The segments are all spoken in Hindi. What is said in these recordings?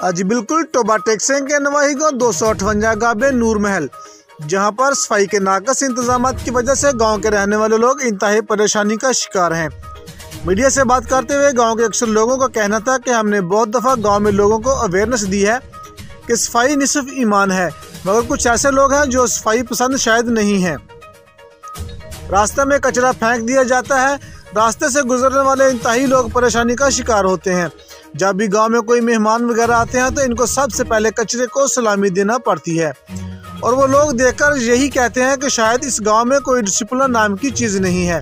आज बिल्कुल टोबा टेक्सें के नवाही गाँव 258 गाँव नूर महल, जहां पर सफाई के नाकस इंतजाम की वजह से गांव के रहने वाले लोग इंतहाई परेशानी का शिकार हैं। मीडिया से बात करते हुए गांव के अक्सर लोगों का कहना था कि हमने बहुत दफ़ा गांव में लोगों को अवेयरनेस दी है कि सफाई निस्फ ईमान है, मगर कुछ ऐसे लोग हैं जो सफाई पसंद शायद नहीं हैं। रास्ते में कचरा फेंक दिया जाता है, रास्ते से गुजरने वाले इंतहाई लोग परेशानी का शिकार होते हैं। जब भी गांव में कोई मेहमान वगैरह आते हैं तो इनको सबसे पहले कचरे को सलामी देना पड़ती है और वो लोग देखकर यही कहते हैं कि शायद इस गांव में कोई डिसिप्लिन नाम की चीज़ नहीं है।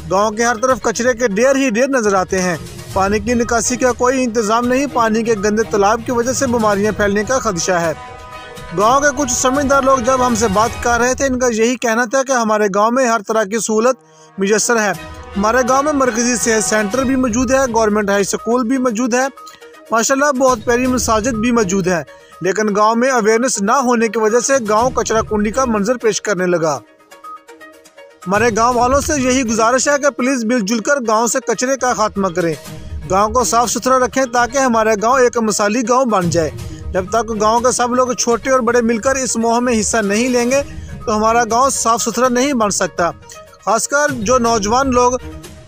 गांव के हर तरफ कचरे के ढेर ही ढेर नजर आते हैं। पानी की निकासी का कोई इंतजाम नहीं, पानी के गंदे तालाब की वजह से बीमारियां फैलने का खदशा है। गांव के कुछ समझदार लोग जब हमसे बात कर रहे थे, इनका यही कहना था कि हमारे गांव में हर तरह की सहूलत मुयस्सर है। हमारे गांव में मरकजी सेहत सेंटर भी मौजूद है, गवर्नमेंट हाई स्कूल भी मौजूद है, माशाल्लाह बहुत प्यारी मसाजिद भी मौजूद है। लेकिन गांव में अवेयरनेस ना होने की वजह से गांव कचरा कुंडी का मंजर पेश करने लगा। हमारे गांव वालों से यही गुजारिश है कि प्लीज़ मिलजुल कर गाँव से कचरे का खात्मा करें, गांव को साफ़ सुथरा रखें ताकि हमारा गांव एक मिसाली गांव बन जाए। जब तक गांव के सब लोग छोटे और बड़े मिलकर इस मुहिम में हिस्सा नहीं लेंगे तो हमारा गांव साफ़ सुथरा नहीं बन सकता। खासकर जो नौजवान लोग,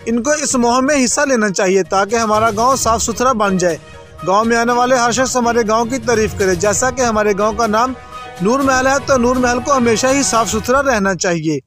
इनको इस मुहिम में हिस्सा लेना चाहिए ताकि हमारा गांव साफ़ सुथरा बन जाए। गांव में आने वाले हर शख्स हमारे गांव की तारीफ़ करे। जैसा कि हमारे गांव का नाम नूर महल है तो नूर महल को हमेशा ही साफ़ सुथरा रहना चाहिए।